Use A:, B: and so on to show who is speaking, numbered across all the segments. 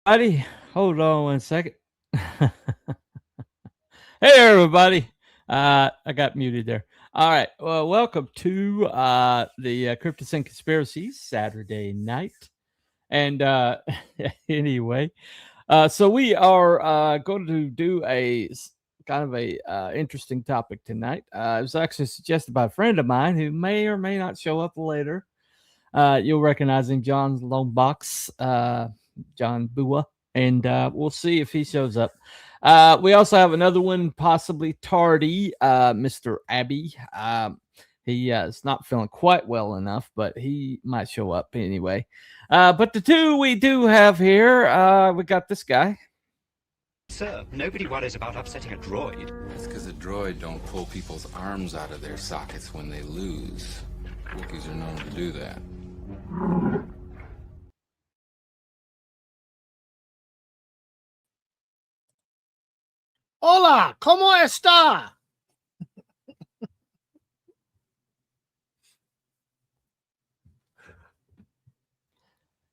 A: Buddy, hold on one second. Hey, everybody. I got muted there. All right. Well, welcome to the Cryptids and Conspiracies Saturday night. And anyway, so we are going to do kind of a interesting topic tonight. It was actually suggested by a friend of mine who may or may not show up later. You'll recognize him, John Longbox, John Bua, and we'll see if he shows up. We also have another one, possibly tardy, Mr. Abby. He is not feeling quite well enough, but he might show up anyway. But the two we do have here, we got this guy.
B: Sir, nobody worries about upsetting a droid.
C: That's because a droid don't pull people's arms out of their sockets when they lose. Wookiees are known to do that.
D: Hola, ¿cómo está?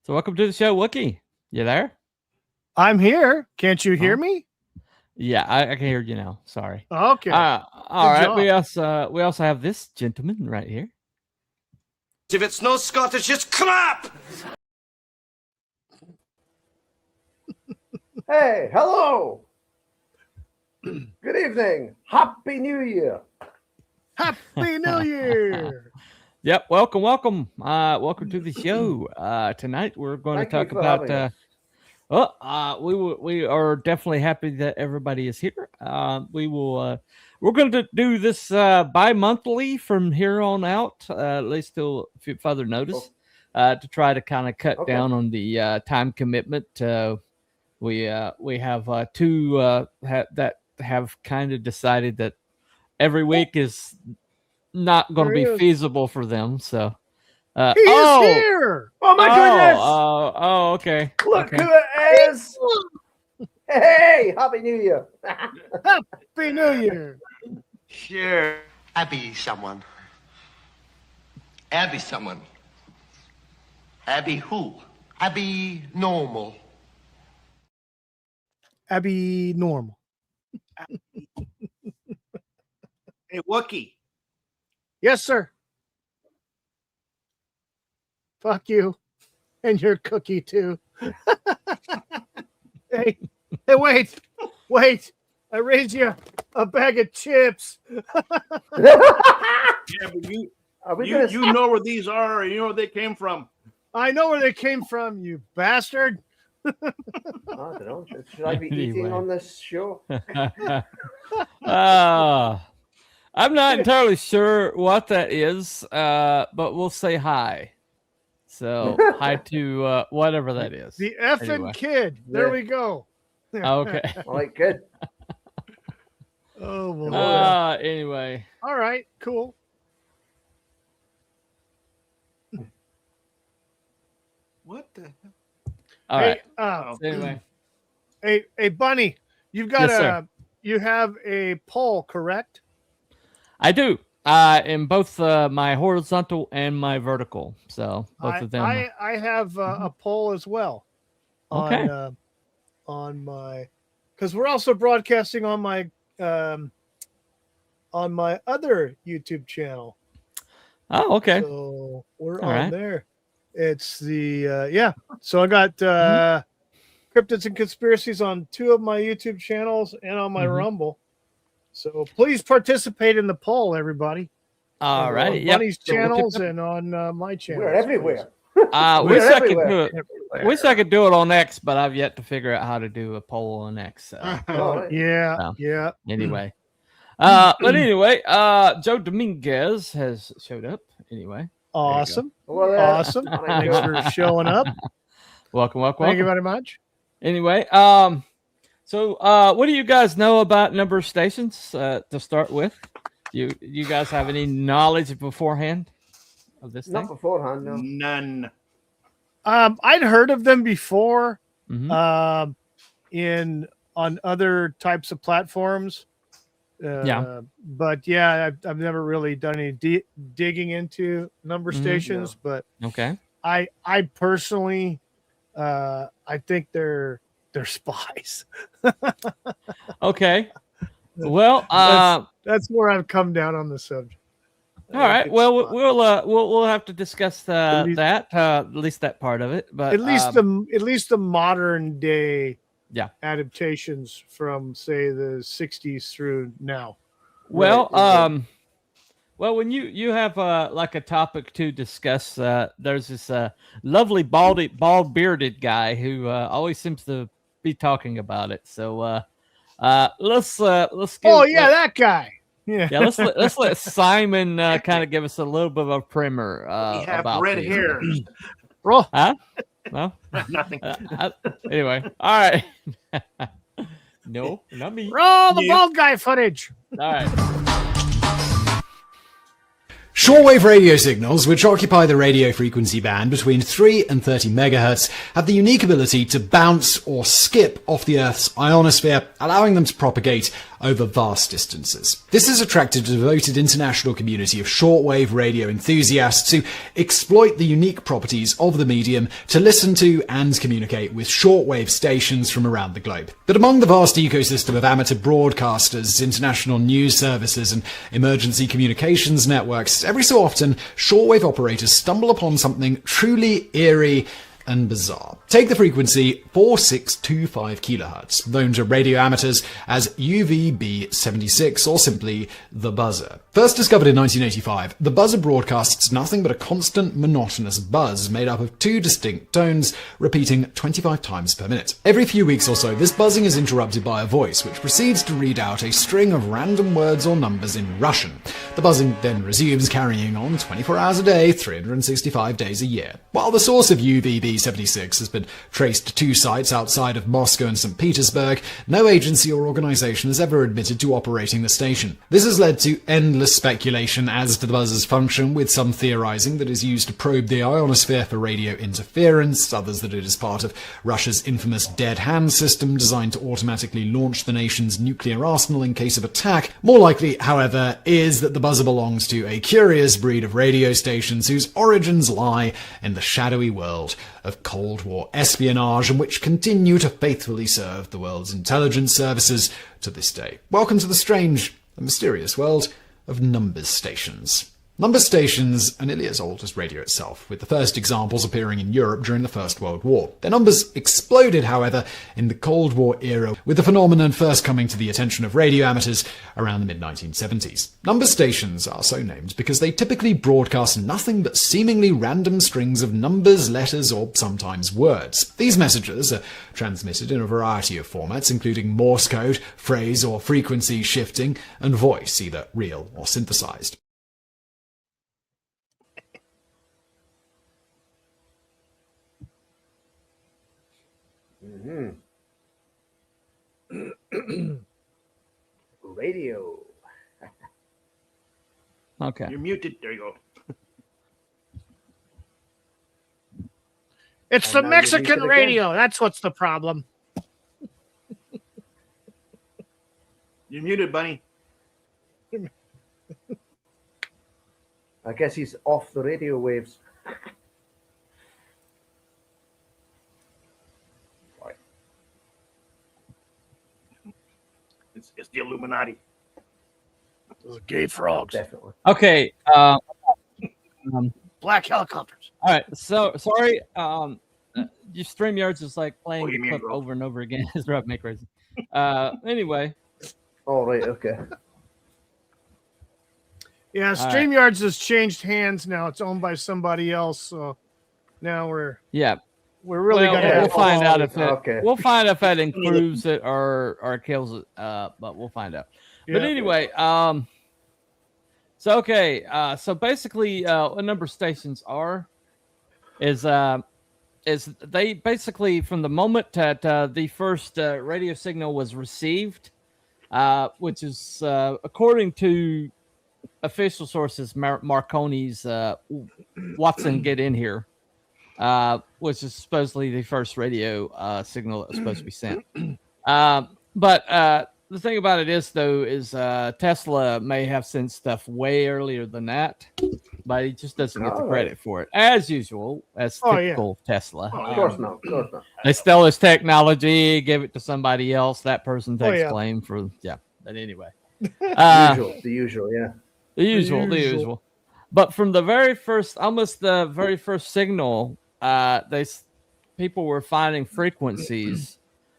A: So welcome to the show, Wookie. You there?
D: I'm here. Can't you hear me?
A: Yeah, I can hear you now. Sorry.
D: Okay.
A: All right.
D: job.
A: We also have this gentleman right here.
B: If it's no Scottish, it's crap!
E: Hey, hello. Good evening. Happy New Year.
D: Happy New Year.
A: Yep, welcome. Welcome to the show. Tonight we're going to
E: Thank
A: talk
E: you for having
A: about.
E: us.
A: We are definitely happy that everybody is here. We're going to do this bi-monthly from here on out, at least till further notice, to try to kind of cut down on the time commitment. We have two that have kind of decided that every week is not going to be feasible for them. So
D: He is here.
E: Oh my goodness.
A: Okay.
E: Look
A: Okay.
E: who it is. Hey, Happy New Year.
D: Happy New Year.
F: Sure. Abby someone. Abby someone. Abby who? Abby normal.
D: Abby normal.
G: Hey, Wookie.
D: Yes, sir. Fuck you. And your cookie, too. Hey, wait. I raised you a bag of chips.
G: Yeah, but you know where these are, and you know where they came from.
D: I know where they came from, you bastard.
E: I don't know. Should I be eating on this show?
A: I'm not entirely sure what that is, but we'll say hi. So hi to whatever that is.
D: The effing kid. There we go.
A: Okay.
E: All right, good.
D: Oh, boy.
A: Anyway.
D: All right, cool.
G: What the hell?
A: All right.
D: Anyway. Hey, Bunny, you've got you have a poll, correct?
A: I do. In both my horizontal and my vertical. So both of them.
D: I have a poll as well.
A: Okay.
D: On my, because we're also broadcasting on my other YouTube channel.
A: Oh, okay.
D: So we're
A: All
D: on
A: right.
D: there. It's the So I got Cryptids and Conspiracies on two of my YouTube channels and on my Rumble. So please participate in the poll, everybody.
A: All right.
D: On Bunny's channels and on my channel.
E: We're everywhere.
A: Wish I could do it on X, but I've yet to figure out how to do a poll on X. So.
D: Yeah.
A: Anyway. But anyway, Joe Dominguez has showed up. Anyway.
D: Awesome.
E: Well,
D: Awesome. Thanks for showing up.
A: Welcome.
D: Thank you very much.
A: Anyway, so what do you guys know about number of stations to start with? You guys have any knowledge beforehand of this
E: Not
A: thing?
E: beforehand, no.
G: None.
D: I'd heard of them before
A: Mhm.
D: on other types of platforms. But yeah, I've never really done any digging into number stations. But
A: Okay.
D: I personally I think they're spies.
A: Okay. Well,
D: that's where I've come down on the subject.
A: All right. Well, we'll have to discuss
D: At least-
A: that at least that part of it. But
D: at least the modern day
A: yeah
D: adaptations from say the 60s through now.
A: Well, well, when you have like a topic to discuss, there's this lovely bald bearded guy who always seems to be talking about it. So let's give,
D: oh yeah, that guy. Yeah,
A: yeah. Let's let Simon kind of give us a little bit of a primer
G: You have
A: about
G: red
A: these.
G: hair.
D: bro.
A: Huh? No.
G: Nothing.
A: Anyway, all right. No, not me.
D: Roll the bald guy footage.
A: All right.
H: Shortwave radio signals, which occupy the radio frequency band between 3 and 30 megahertz, have the unique ability to bounce or skip off the Earth's ionosphere, allowing them to propagate over vast distances. This has attracted a devoted international community of shortwave radio enthusiasts who exploit the unique properties of the medium to listen to and communicate with shortwave stations from around the globe. But among the vast ecosystem of amateur broadcasters, international news services, and emergency communications networks, every so often, shortwave operators stumble upon something truly eerie and bizarre. Take the frequency 4625 kilohertz, known to radio amateurs as UVB76 or simply the buzzer. First discovered in 1985, the buzzer broadcasts nothing but a constant monotonous buzz made up of two distinct tones, repeating 25 times per minute. Every few weeks or so, this buzzing is interrupted by a voice which proceeds to read out a string of random words or numbers in Russian. The buzzing then resumes, carrying on 24 hours a day, 365 days a year. While the source of UVB76 has been traced to two sites outside of Moscow and St. Petersburg, no agency or organization has ever admitted to operating the station. This has led to endless speculation as to the buzzer's function, with some theorizing that it is used to probe the ionosphere for radio interference, others that it is part of Russia's infamous dead hand system designed to automatically launch the nation's nuclear arsenal in case of attack. More likely, however, is that the buzzer belongs to a curious breed of radio stations whose origins lie in the shadowy world of Cold War espionage and which continue to faithfully serve the world's intelligence services to this day. Welcome to the strange and mysterious world of numbers stations. Number stations are nearly as old as radio itself, with the first examples appearing in Europe during the First World War. Their numbers exploded, however, in the Cold War era, with the phenomenon first coming to the attention of radio amateurs around the mid-1970s. Number stations are so named because they typically broadcast nothing but seemingly random strings of numbers, letters, or sometimes words. These messages are transmitted in a variety of formats, including Morse code, phrase or frequency shifting, and voice, either real or synthesized.
E: Radio.
A: Okay.
G: You're muted. There you go.
D: It's the Mexican radio. That's what's the problem.
G: You're muted, Bunny.
E: I guess he's off the radio waves.
G: It's the Illuminati.
D: Those are gay frogs.
E: Definitely.
A: Okay.
D: Black helicopters.
A: All right. So sorry. Your StreamYards is like playing
G: What do
A: the
G: you mean,
A: clip
G: bro?
A: over and over again. It's driving me crazy. Anyway.
E: Oh, right. Okay.
D: Yeah,
A: All
D: StreamYards has changed hands now. It's owned by somebody else. So now we're really
A: Well,
D: gonna.
A: we'll find out if it.
E: Okay.
A: We'll find out if it improves it or kills it. But we'll find out. But
D: Yeah.
A: anyway, so basically, what number stations are is they basically from the moment that the first radio signal was received, which is according to official sources, Marconi's Watson Get In Here, which is supposedly the first radio signal that was supposed to be sent. But the thing about it is, though, is Tesla may have sent stuff way earlier than that. but he just doesn't get the
E: All
A: credit for it, as usual, as typical Tesla.
E: Of course not. Of course not.
A: They steal his technology, give it to somebody else. That person takes
D: yeah.
A: claim for But anyway,
E: The usual, yeah.
A: the usual. But from the very first, almost the very first signal, people were finding frequencies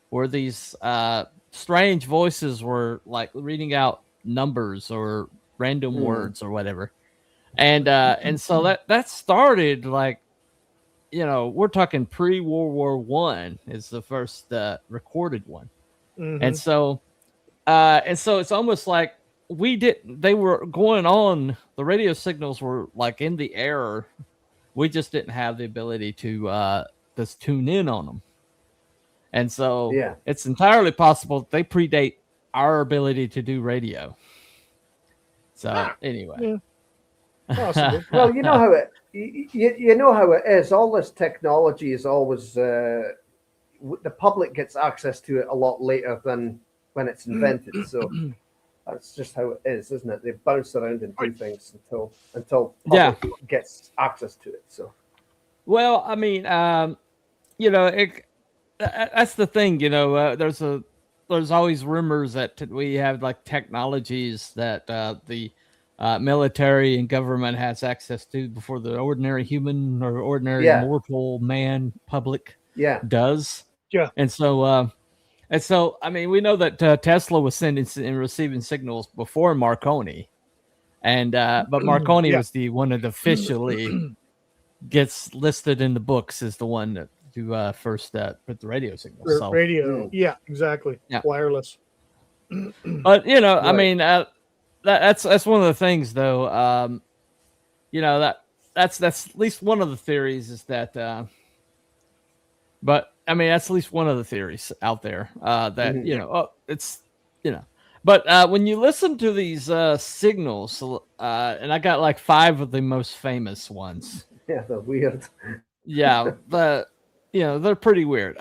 A: where these strange voices were like reading out numbers or random words or whatever, and so that started like, we're talking pre-World War I is the first recorded one, and so it's almost like they were going on, the radio signals were like in the air. We just didn't have the ability to just tune in on them. And so it's entirely possible they predate our ability to do radio. So anyway.
D: Possible.
E: Well, you know how you know how it is. All this technology is always the public gets access to it a lot later than when it's invented. So that's just how it is, isn't it? They bounce around and do things until public gets access to it. So,
A: well, I mean, that's the thing. There's always rumors that we have like technologies that the military and government has access to before the ordinary human or ordinary mortal man public does.
D: Yeah,
A: and so I mean, we know that Tesla was sending and receiving signals before Marconi, and but Marconi was the one that officially gets listed in the books as the one that to first put the radio signals. So,
D: radio, exactly. Wireless.
A: But I mean, that's one of the things, though. That's at least one of the theories is that. But I mean, that's at least one of the theories out there that it's But when you listen to these signals, and I got like 5 of the most famous ones.
E: Yeah, they're weird.
A: Yeah, but they're pretty weird.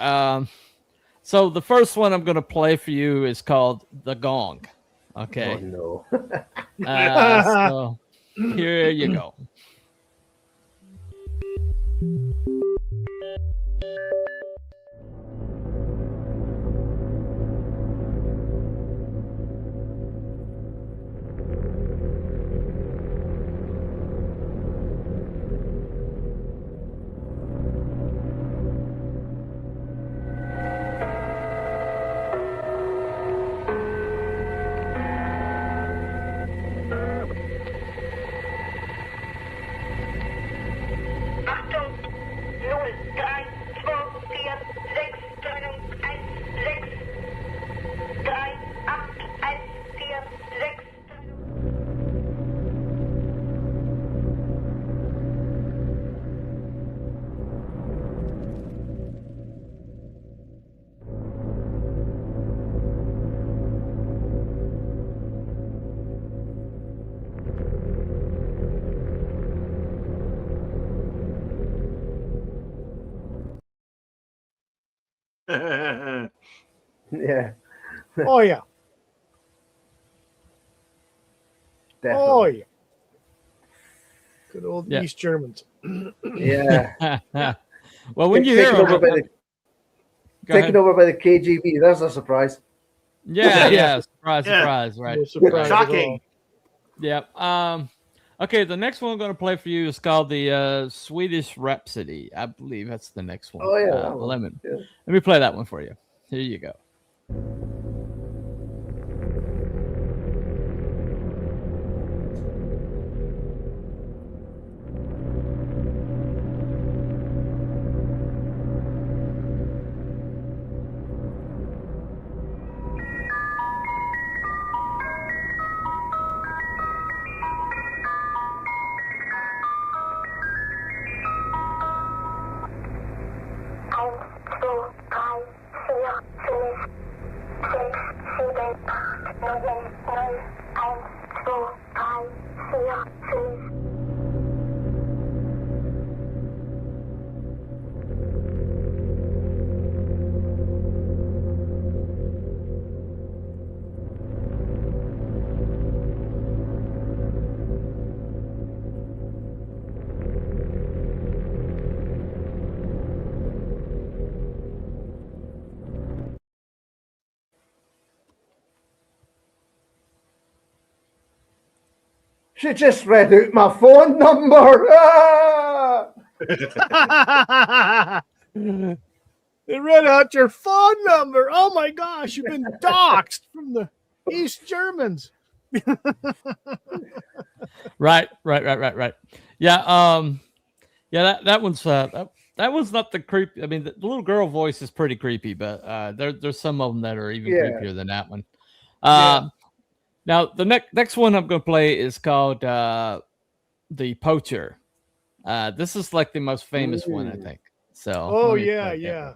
A: So the first one I'm going to play for you is called the gong. Okay.
E: Oh no.
A: So here you go.
E: Yeah.
D: Oh yeah.
E: Definitely.
D: Oh yeah. Good old East Germans.
E: Yeah.
A: Well, when you hear
E: taken over by the KGB, that's a surprise.
A: Yeah. Surprise, right?
D: No surprise
G: Shocking.
A: Yep. Okay, the next one I'm going to play for you is called the Swedish Rhapsody. I believe that's the next one.
E: Oh yeah.
A: Let me play that one for you. Here you go.
E: She just read out my phone number. Ah!
D: They read out your phone number. Oh my gosh, you've been doxxed from the East Germans.
A: Right. Yeah. Yeah. That one's that one's not the creepy. I mean, the little girl voice is pretty creepy, but there's some of them that are even creepier than that one. Now the next one I'm going to play is called The Poacher. This is like the most famous one, I think. So.
D: Oh yeah.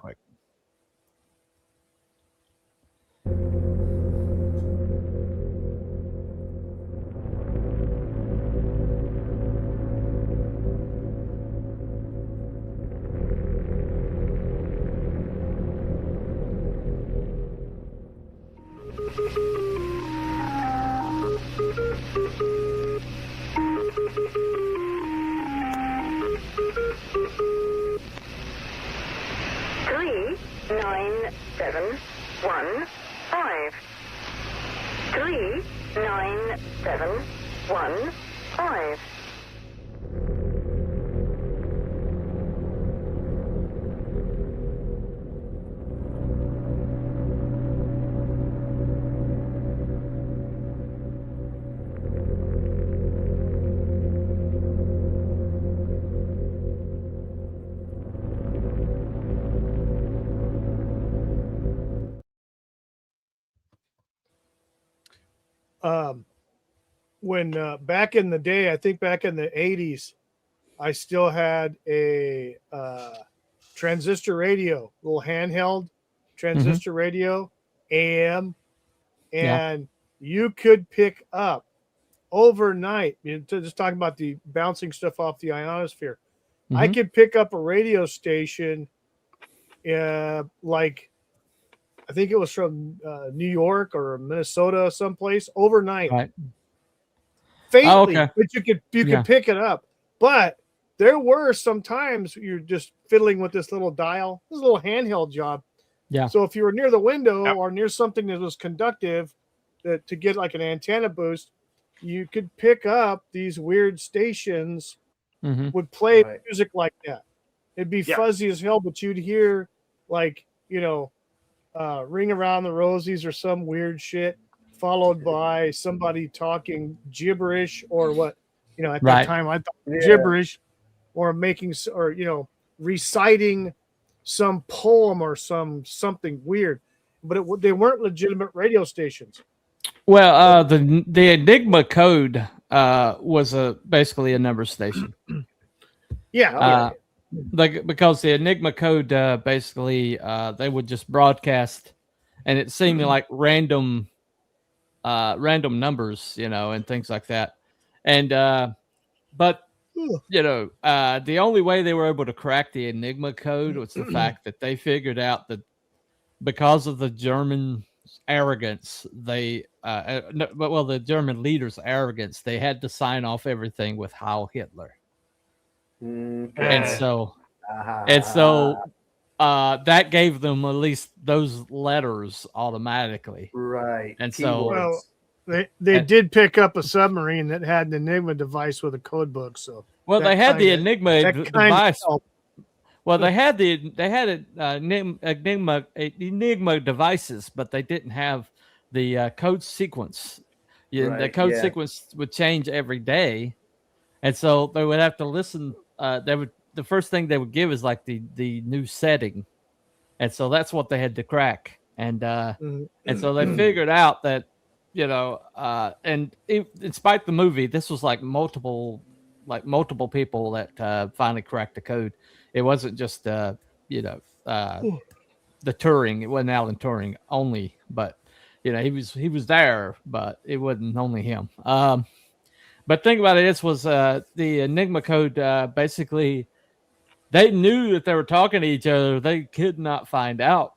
I: Three 9-7-1-5. 3-9-7-1-5.
D: When back in the day, I think back in the 80s, I still had a transistor radio, little handheld transistor radio, AM, and you could pick up overnight. Just talking about the bouncing stuff off the ionosphere. I could pick up a radio station, like I think it was from New York or Minnesota, someplace overnight.
A: Right.
D: Faintly, but you could pick it up. But there were some times you're just fiddling with this little dial, this little handheld job.
A: Yeah.
D: So if you were near the window or near something that was conductive, to get like an antenna boost, you could pick up these weird stations. Would play music like that. It'd be fuzzy as hell, but you'd hear like Ring Around the Rosies or some weird shit, followed by somebody talking gibberish or what, at that time I thought gibberish, or reciting some poem or something weird, but they weren't legitimate radio stations.
A: Well, the Enigma code was basically a number station. Because the Enigma code basically they would just broadcast, and it seemed like random numbers, and things like that. And but the only way they were able to crack the Enigma code was the fact that they figured out that because of the German arrogance, the German leaders' arrogance, they had to sign off everything with Heil Hitler. And so that gave them at least those letters automatically.
E: Right.
A: And so
D: they did pick up a submarine that had an Enigma device with a code book. So
A: they had the Enigma device. Well, they had Enigma devices, but they didn't have the code sequence. The code sequence would change every day, and so they would have to listen. The first thing they would give is like the new setting, and so that's what they had to crack. And so they figured out that in spite the movie, this was like multiple people that finally cracked the code. It wasn't just the Turing. It wasn't Alan Turing only, but he was there, but it wasn't only him. But think about it. This was the Enigma code. Basically, they knew that they were talking to each other. They could not find out.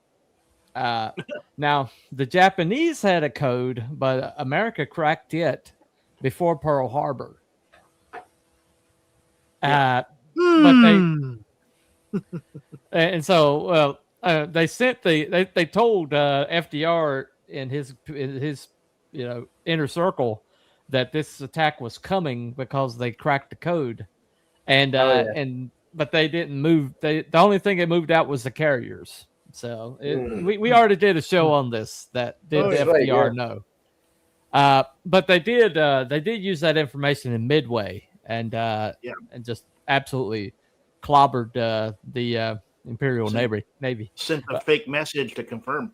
A: Now, the Japanese had a code, but America cracked it before Pearl Harbor. But and so they sent they told FDR in his inner circle that this attack was coming because they cracked the code, and but they didn't move. The only thing that moved out was the carriers. So we already did a show on this. That did the FDR know? But they did use that information in Midway and just absolutely clobbered the Imperial Navy.
G: Sent a fake message to confirm.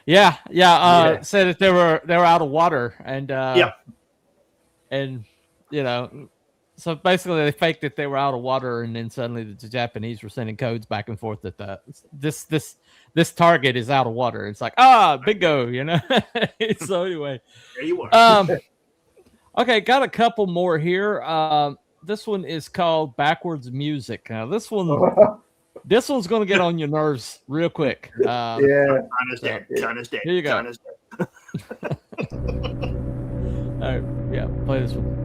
A: Said that they were out of water and so basically they faked that they were out of water, and then suddenly the Japanese were sending codes back and forth that this target is out of water. It's like, bingo, So anyway,
G: there you are.
A: Okay, got a couple more here. This one is called Backwards Music. Now this one's going to get on your nerves real quick.
G: John is dead.
A: Here you go.
G: John is dead.
A: All right, play this one.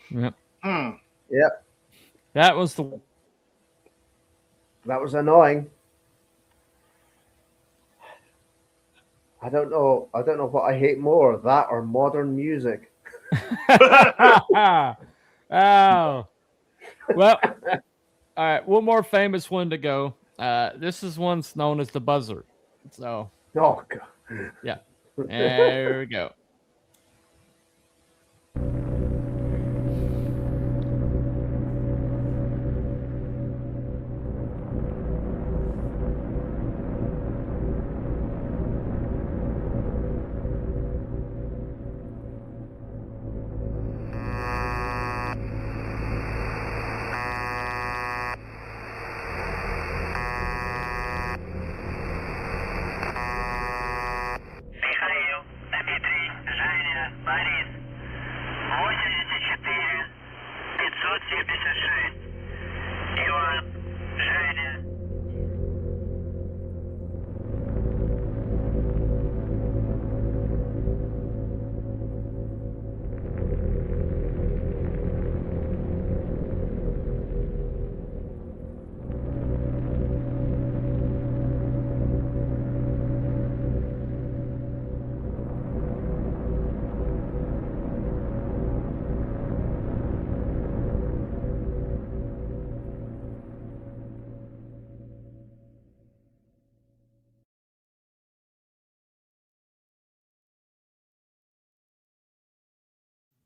A: Yep.
E: Yep.
A: That was
E: annoying. I don't know what I hate more, that or modern music.
A: Oh. Well, all right, one more famous one to go. This is one's known as the buzzer. So,
E: oh god.
A: Yeah. There we go.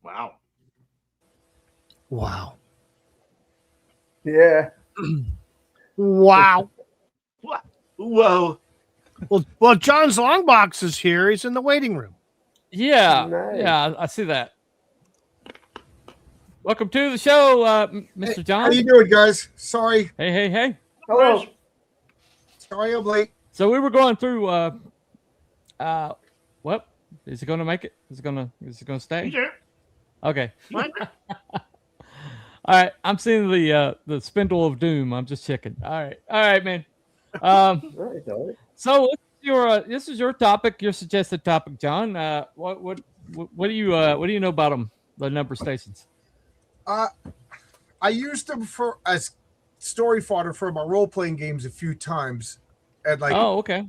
G: Wow.
D: Wow.
E: Yeah.
D: Wow.
G: Whoa.
D: Well, John's Longbox is here. He's in the waiting room.
A: Yeah.
E: Nice.
A: Yeah, I see that. Welcome to the show, Mr. John.
J: How you doing, guys? Sorry.
A: Hey.
E: Hello.
J: Sorry I'm late.
A: So we were going through what? Is it gonna make it? Is it gonna stay?
G: Sure.
A: Okay.
G: What?
A: All right. I'm seeing the spindle of doom. I'm just checking. All right, man.
E: Right.
A: So this is your topic, your suggested topic, John. What do you know about them? The number stations.
J: I used them as story fodder for my role playing games a few times, and
A: oh, okay.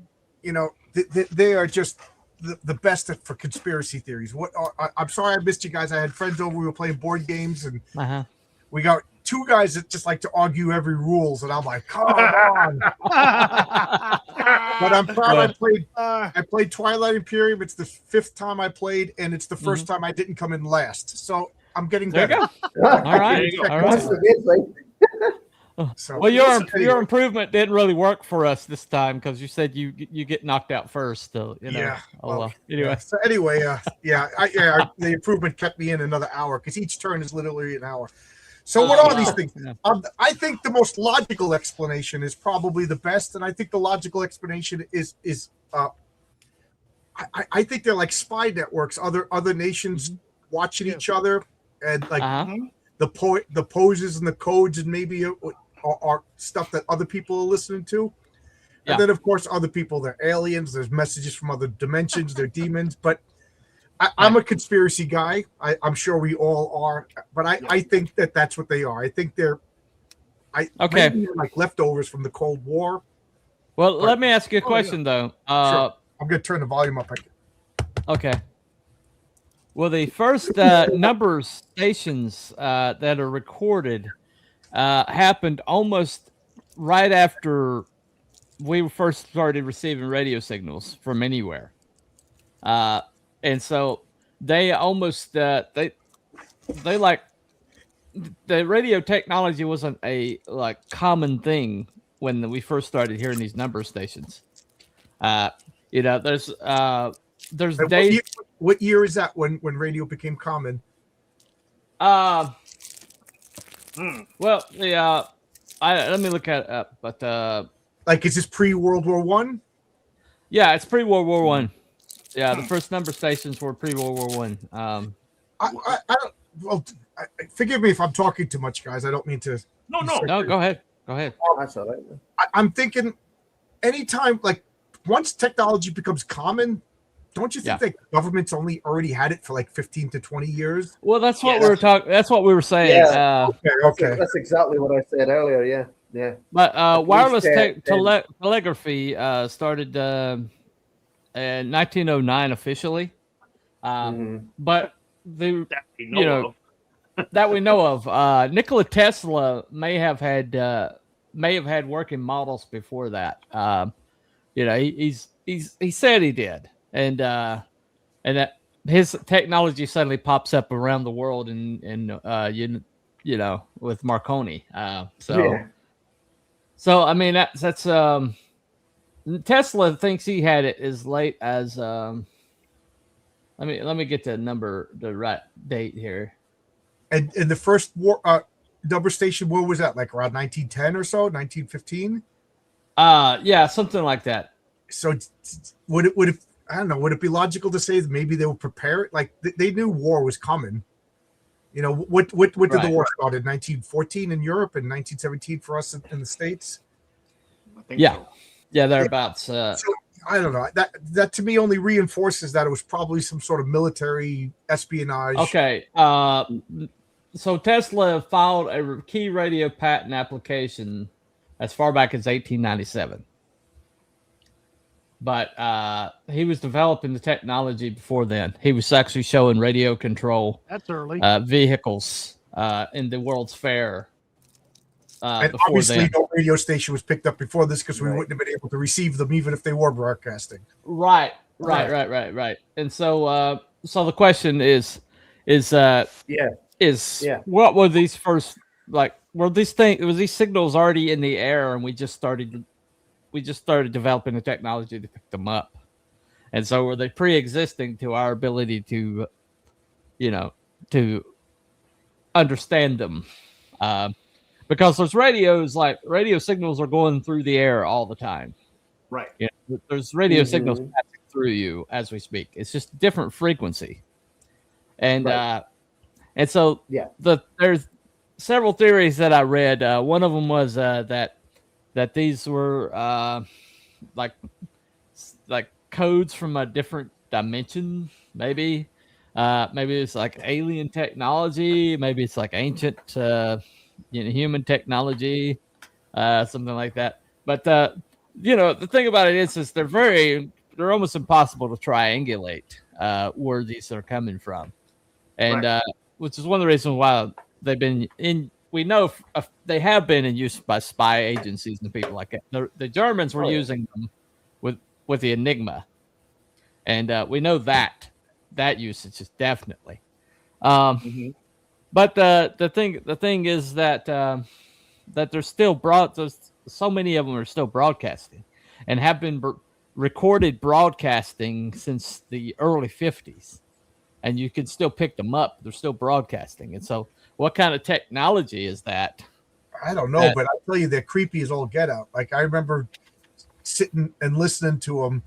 J: They are just the best for conspiracy theories. I'm sorry I missed you guys. I had friends over. We were playing board games, and we got two guys that just like to argue every rules, and I'm like, come on. But I'm proud I played Twilight Imperium. It's the 5th time I played, and it's the first time I didn't come in last. So I'm getting better.
A: All right. All right.
J: So,
A: well, your improvement didn't really work for us this time because you said you get knocked out first. So,
J: Yeah.
A: anyway.
J: Yeah. So anyway, the improvement kept me in another hour because each turn is literally an hour. So what are these things? I think the most logical explanation is probably the best, and I think the logical explanation is I think they're like spy networks, other nations watching each other, and like the poses and the codes, and maybe are stuff that other people are listening to. And then, of course, other people, they're aliens. There's messages from other dimensions. They're demons. But I'm a conspiracy guy. I'm sure we all are. But I think that's what they are. I think they're maybe like leftovers from the Cold War.
A: Well, let me ask you a question, though.
J: Sure. I'm going to turn the volume up.
A: Okay. Well, the first number stations that are recorded happened almost right after we first started receiving radio signals from anywhere, and so they almost they like the radio technology wasn't a like common thing when we first started hearing these number stations. There's days.
J: What year is that when radio became common?
A: Well, let me look at it up, but
J: like, is this pre-World War One?
A: Yeah, it's pre-World War One. Yeah, the first number stations were pre-World War One.
J: I don't. Well, forgive me if I'm talking too much, guys. I don't mean to.
A: No. Go ahead.
E: Oh, that's all right.
J: I'm thinking, anytime, like, once technology becomes common, don't you think that governments already had it for like 15 to 20 years?
A: Well, that's what we were talking. That's what we were saying.
E: Yeah. Okay. That's exactly what I said earlier. Yeah.
A: But wireless telegraphy started in 1909 officially. But that we know of, Nikola Tesla may have had working models before that. He said he did. And that his technology suddenly pops up around the world and with Marconi. So I mean that's Tesla thinks he had it as late as let me get the right date here.
J: And the first number station, what was that, like around 1910 or so, 1915?
A: Yeah, something like that.
J: So would it I don't know. Would it be logical to say that maybe they would prepare it? Like they knew war was coming. What did the war start in 1914 in Europe and 1917 for us in the States?
A: I think so. Thereabouts.
J: So I don't know. That to me only reinforces that it was probably some sort of military espionage.
A: Okay. So Tesla filed a key radio patent application as far back as 1897. But he was developing the technology before then. He was actually showing radio control.
D: That's early.
A: Vehicles in the World's Fair.
J: And obviously, no radio station was picked up before this because we wouldn't have been able to receive them, even if they were broadcasting.
A: Right. And so the question is what were these first like? Were these signals already in the air, and we just started developing the technology to pick them up? And so were they pre-existing to our ability to understand them? Because there's radio signals are going through the air all the time.
G: Right.
A: There's radio signals passing through you as we speak. It's just a different frequency. And so there's several theories that I read. One of them was that these were like codes from a different dimension, maybe it's like alien technology, maybe it's like ancient human technology, something like that. But the thing about it is they're almost impossible to triangulate where these are coming from, and which is one of the reasons why they've been we know they have been in use by spy agencies and people like that. The Germans were using them with the Enigma, and we know that usage is definitely. But the thing is that that there's still there's so many of them are still broadcasting, and have been recorded broadcasting since the early 50s, and you can still pick them up. They're still broadcasting, and so what kind of technology is that?
J: I don't know, but I'll tell you, they're creepy as all get out. Like, I remember sitting and listening to them,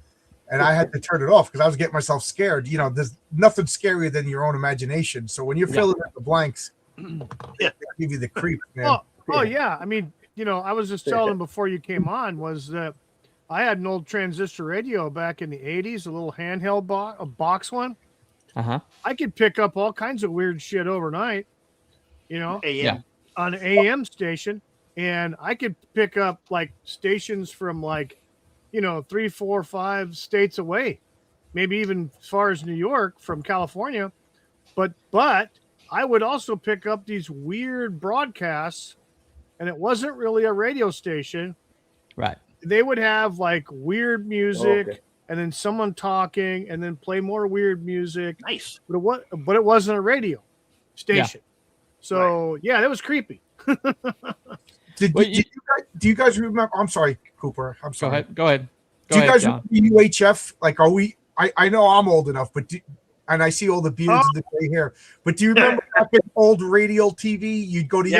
J: and I had to turn it off because I was getting myself scared. You know, there's nothing scarier than your own imagination. So when you're filling in the blanks, they give you the creep, man.
D: Oh yeah. I mean, you know, I was just telling them before you came on was that I had an old transistor radio back in the 80s, a little handheld box one. I could pick up all kinds of weird shit overnight, you know, on an AM station. And I could pick up like stations from like, you know, 3, 4, 5 states away, maybe even as far as New York from California. But I would also pick up these weird broadcasts, and it wasn't really a radio station.
A: Right.
D: They would have like weird music and then someone talking and then play more weird music.
G: Nice.
D: But it wasn't a radio station. So yeah, that was creepy.
J: Do you guys remember? I'm sorry, Cooper. I'm sorry.
A: Go ahead.
J: Do you guys remember UHF? Like, are we? I know I'm old enough, but and I see all the beards and the gray hair. But do you remember back in old radio TV? You'd go to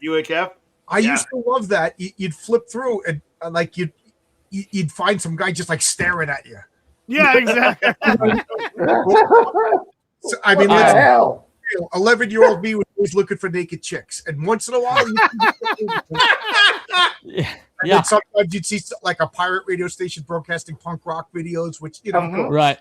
G: UHF.
J: I used to love that. You'd flip through and like you'd find some guy just like staring at you.
D: Yeah, exactly.
J: So, I mean, hell. 11-year-old me was always looking for naked chicks, and once in a while, then sometimes you'd see like a pirate radio station broadcasting punk rock videos, which you know,
A: right.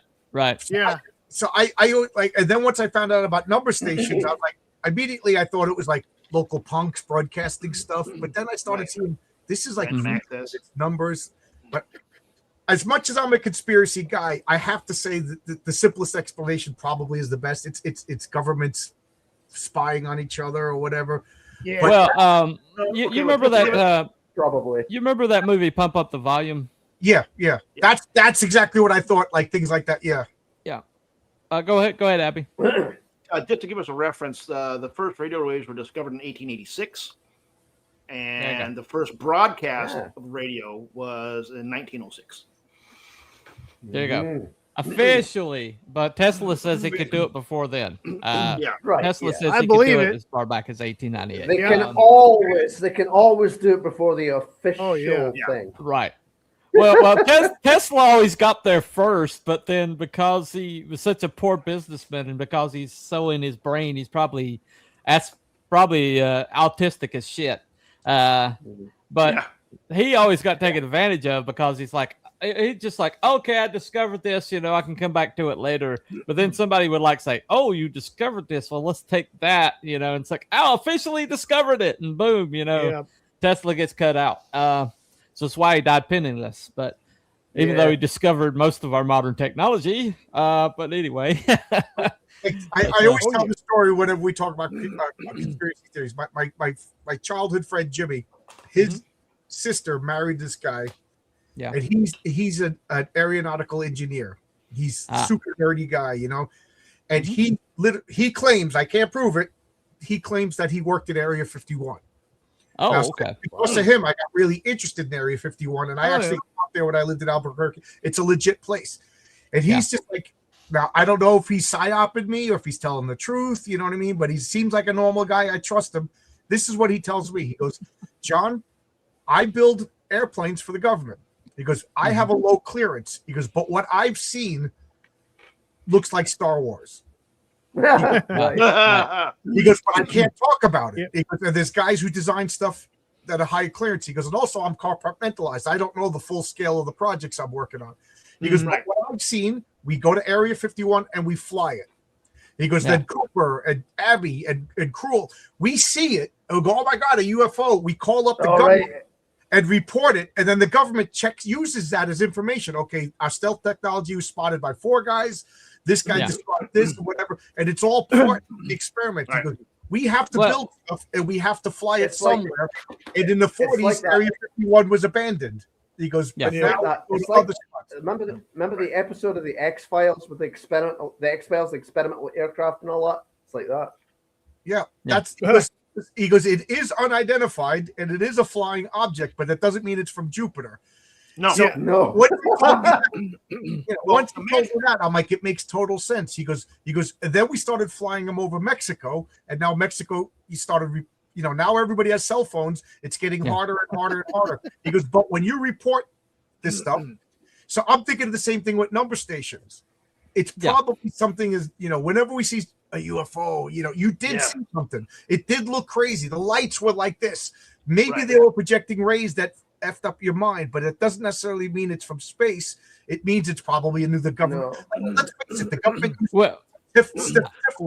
J: So I like, and then once I found out about number stations, I was like, immediately I thought it was like local punks broadcasting stuff, but then I started seeing this is like it's numbers. But as much as I'm a conspiracy guy, I have to say that the simplest explanation probably is the best. It's governments spying on each other or whatever.
D: Yeah.
A: Well, you remember that
E: probably.
A: You remember that movie Pump Up the Volume?
J: Yeah. That's exactly what I thought. Like things like that. Yeah.
A: Go ahead, Abby.
G: Just to give us a reference, the first radio waves were discovered in 1886, and the first broadcast of radio was in 1906.
A: There you go. Officially, but Tesla says he could do it before then. Tesla says he could do it as far back as 1898.
E: They can always do it before the official thing.
A: Right. Well, Tesla always got there first, but then because he was such a poor businessman and because he's so in his brain, he's probably autistic as shit. But he always got taken advantage of because he's just like, okay, I discovered this, you know, I can come back to it later. But then somebody would like say, oh, you discovered this. Well, let's take that, you know, and it's like, I officially discovered it. And boom, you know, Tesla gets cut out. So that's why he died penniless. But even though he discovered most of our modern technology, but anyway.
J: I always tell the story whenever we talk about conspiracy theories. My childhood friend Jimmy, his sister married this guy. Yeah, and he's an aeronautical engineer. He's super nerdy guy, you know. And he claims, I can't prove it, he claims that he worked at Area 51.
A: Oh,
J: now,
A: okay.
J: Because of him, I got really interested in Area 51, and I actually got out there when I lived in Albuquerque. It's a legit place. And he's just like, now, I don't know if he's psyoping me or if he's telling the truth, you know what I mean? But he seems like a normal guy. I trust him. This is what he tells me. He goes, John, I build airplanes for the government. He goes, I have a low clearance. He goes, but what I've seen looks like Star Wars. He goes, but I can't talk about it. He goes, there's guys who design stuff that are high clearance. He goes, and also I'm compartmentalized. I don't know the full scale of the projects I'm working on. He goes, but what I've seen, we go to Area 51 and we fly it. He goes, then Cooper and Abby and Cruel, we see it. And we go, oh my God, a UFO. We call up the government and report it. And then the government uses that as information. Okay, our stealth technology was spotted by 4 guys. This guy just spotted this or whatever. And it's all part of the experiment. He goes, We have to build stuff and we have to fly it somewhere. And in the 40s,
E: like
J: Area 51 was abandoned. He goes, but now
E: it's like remember the episode of the X-Files with the experimental aircraft and all that? It's like that.
J: Yeah. That's he goes, it is unidentified and it is a flying object, but that doesn't mean it's from Jupiter.
G: No,
J: so
E: no.
J: Once he told me that, I'm like, it makes total sense. He goes, and then we started flying them over Mexico, and now Mexico, he started, now everybody has cell phones. It's getting harder and harder and harder. He goes, but when you report this stuff, so I'm thinking of the same thing with number stations. It's probably something is, whenever we see a UFO, you did see something. It did look crazy. The lights were like this. Maybe they were projecting rays that effed up your mind, but it doesn't necessarily mean it's from space. It means it's probably into the government. No. Let's face it, the government.
A: Well,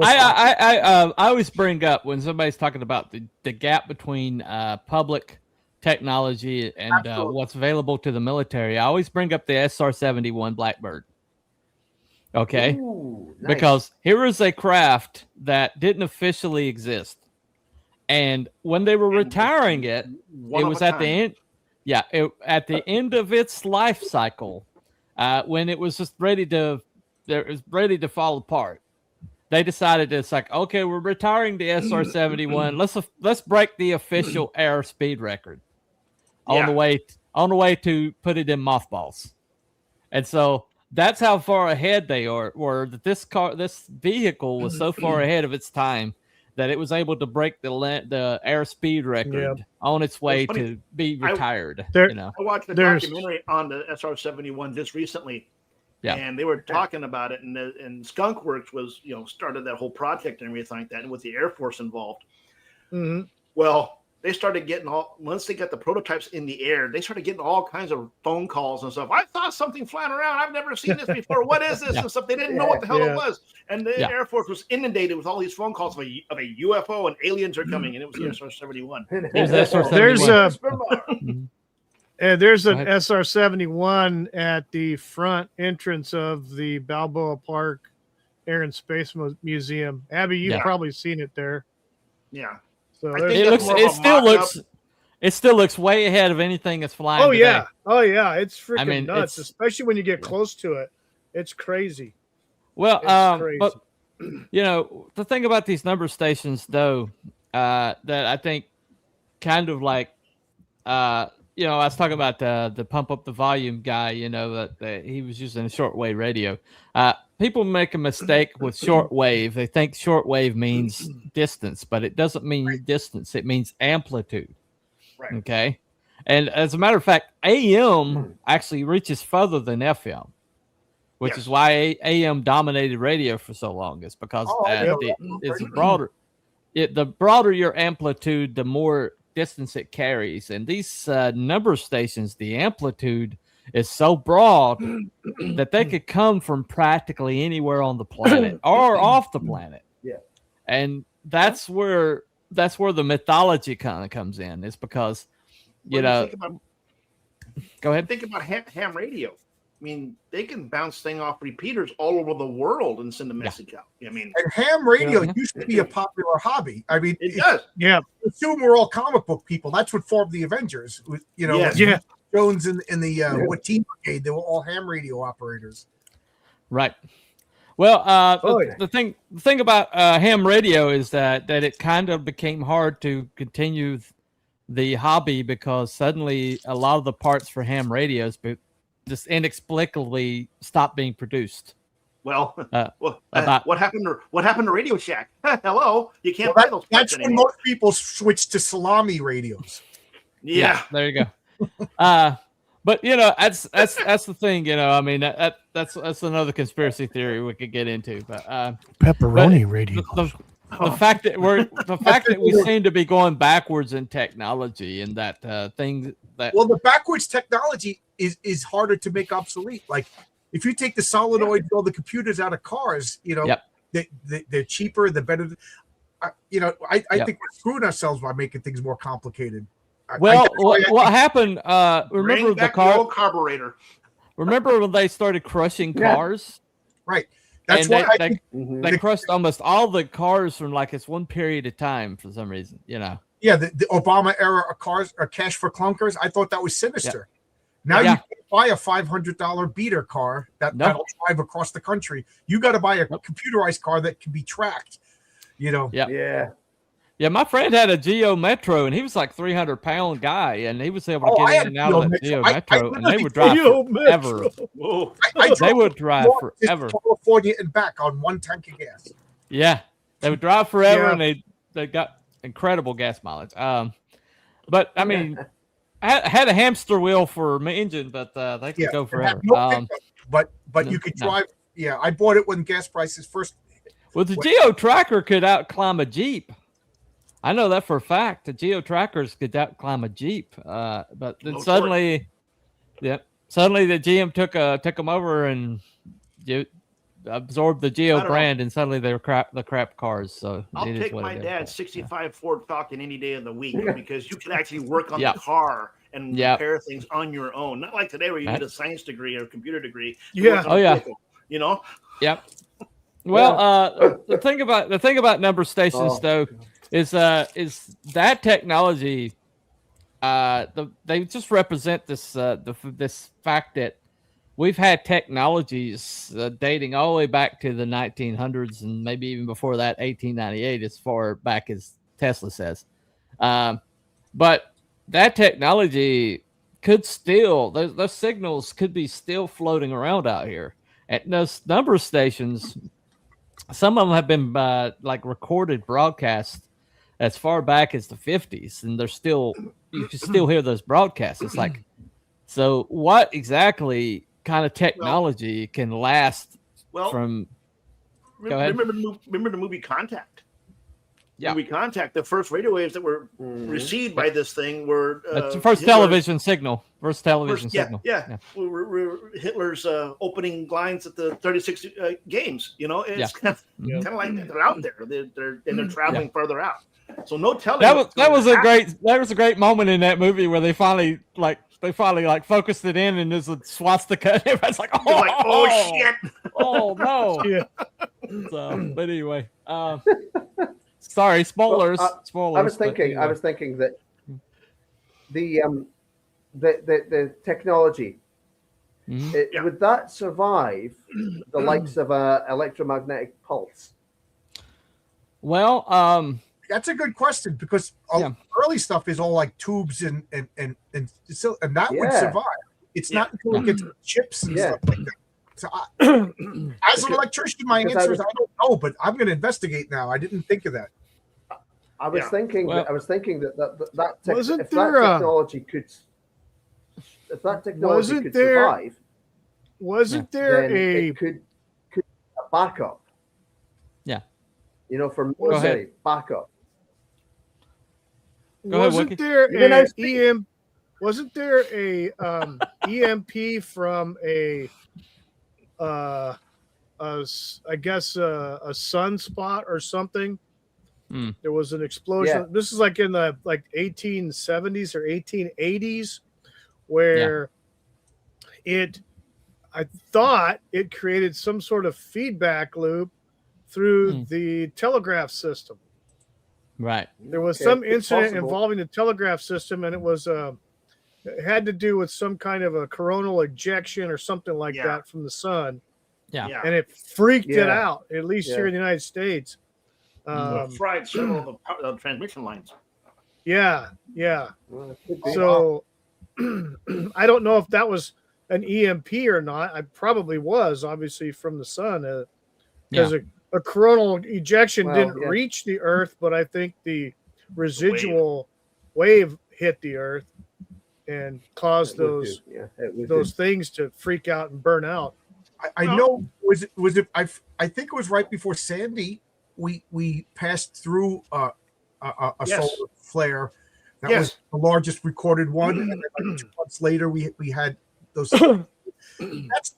A: I always bring up when somebody's talking about the gap between public technology and what's available to the military. I always bring up the SR-71 Blackbird. Okay,
E: Ooh, nice.
A: Because here is a craft that didn't officially exist, and when they were retiring it, it was at the end. Yeah, at the end of its life cycle, when it was just ready to fall apart, they decided it's like, okay, we're retiring the SR-71. Let's break the official airspeed record on the way to put it in mothballs, and so that's how far ahead they were. That this vehicle was so far ahead of its time that it was able to break the airspeed record on its way to be retired.
G: I watched a documentary on the SR-71 just recently, and they were talking about it, and Skunk Works was, started that whole project and everything like that, and with the Air Force involved.
D: Mm-hmm.
G: Well, they started getting once they got the prototypes in the air, they started getting all kinds of phone calls and stuff. I saw something flying around. I've never seen this before. What is this? And stuff. They didn't know what the hell it was. And the Air Force was inundated with all these phone calls of a UFO and aliens are coming. And it was the SR-71.
D: There's an SR-71 at the front entrance of the Balboa Park Air and Space Museum. Abby, you've probably seen it there.
G: Yeah.
D: So
A: it still looks way ahead of anything that's flying.
D: Oh
A: today.
D: It's freaking nuts, especially when you get close to it. It's crazy.
A: Well, but the thing about these number stations, though, that I think kind of like, I was talking about the pump up the volume guy. That he was using a shortwave radio. People make a mistake with shortwave. They think shortwave means distance, but it doesn't mean distance. It means amplitude.
G: Right.
A: Okay. And as a matter of fact, AM actually reaches further than FM, which is why AM dominated radio for so long. It's because it's broader. The broader your amplitude, the more distance it carries. And these number stations, the amplitude is so broad that they could come from practically anywhere on the planet or off the planet.
E: Yeah.
A: And that's where the mythology kind of comes in. It's because, go ahead.
G: Think about ham radio. I mean, they can bounce thing off repeaters all over the world and send a message out. I mean,
J: and ham radio used to be a popular hobby. I mean,
G: it does.
D: Yeah.
J: Assume we're all comic book people. That's what formed the Avengers. Jones and the what Team Brigade, they were all ham radio operators.
A: Right. Well, the thing about ham radio is that it kind of became hard to continue the hobby because suddenly a lot of the parts for ham radios just inexplicably stopped being produced.
G: Well, what happened to Radio Shack? Hello, you can't buy those.
J: That's when most people switched to salami radios.
G: Yeah,
A: there you go. But that's the thing. I mean, that's another conspiracy theory we could get into. But
D: pepperoni radio.
A: The fact that we seem to be going backwards in technology, and that
J: the backwards technology is harder to make obsolete. Like if you take the solenoid, all the computers out of cars, they're cheaper, they're better. I think we're screwing ourselves by making things more complicated.
A: Well, what happened? Remember the
G: old carburetor?
A: Remember when they started crushing cars?
J: Right. That's
A: and
J: why
A: they crushed almost all the cars from like this one period of time for some reason, you know.
J: Yeah, the Obama era of cars or cash for clunkers. I thought that was sinister. Now
A: Yeah.
J: you can't buy a $500 beater car that'll drive across the country. You got to buy a computerized car that can be tracked. You know.
A: Yeah. Yeah, my friend had a Geo Metro, and he was like 300-pound guy, and he was able to get in and out of that Geo Metro, and they would drive forever. They would drive forever.
J: California and back on 1 tank of gas.
A: Yeah, they would drive forever, and they got incredible gas mileage. But I mean, I had a hamster wheel for my engine, but they could go forever.
J: But you could drive. Yeah, I bought it when gas prices first.
A: Well, the Geo Tracker could outclimb a Jeep. I know that for a fact. The Geo Trackers could outclimb a Jeep. But then suddenly the GM took them over and absorbed the Geo brand, and suddenly they were crap cars. So
G: I'll take my dad's '65 Ford Falcon any day of the week because you can actually work on the car and repair things on your own. Not like today where you need a science degree or a computer degree. Vehicle, you know.
A: Yep. Well, the thing about number stations though is that technology. They just represent this this fact that we've had technologies dating all the way back to the 1900s and maybe even before that, 1898, as far back as Tesla says. But that technology could still, those signals could be still floating around out here. At those number stations, some of them have been like recorded broadcasts as far back as the 50s, and they're still, you can still hear those broadcasts. It's like, so what exactly kind of technology can last from?
G: Remember the movie Contact?
A: Yeah,
G: movie Contact. The first radio waves that were received by this thing were
A: the first television signal. Signal.
G: Yeah. Hitler's opening lines at the 36 games. You know, it's kind of like they're out there. They're traveling further out. So no telling.
A: That was a great moment in that movie where they finally focused it in, and there's a swastika. Everybody's like,
G: oh shit,
A: oh no. Yeah. So, but anyway, sorry, spoilers. Spoilers.
E: I was thinking that the technology would that survive the likes of a electromagnetic pulse?
A: Well,
J: that's a good question because early stuff is all like tubes and that would survive. It's not until it gets chips and stuff like that. So as an electrician, my answer is I don't know, but I'm going to investigate now. I didn't think of that.
E: I was thinking that technology could survive.
D: Wasn't there
E: it could a backup?
A: Yeah.
E: You know, for military backup.
D: Wasn't there a EMP from a sunspot or something? There was an explosion. Yeah. This is like in the 1870s or 1880s, where I thought it created some sort of feedback loop through the telegraph system.
A: Right.
D: There was some incident involving the telegraph system, and it was it had to do with some kind of a coronal ejection or something like that from the sun.
A: Yeah.
D: And it freaked it out, at least here in the United States.
G: Fried several of the transmission lines.
D: Yeah. So I don't know if that was an EMP or not. I probably was, obviously, from the sun, because a coronal ejection didn't reach the Earth, but I think the residual wave hit the Earth and caused those things to freak out and burn out.
J: I know. Was it? I think it was right before Sandy. We passed through a solar flare. That was the largest recorded one. And then like 2 months later, we had those.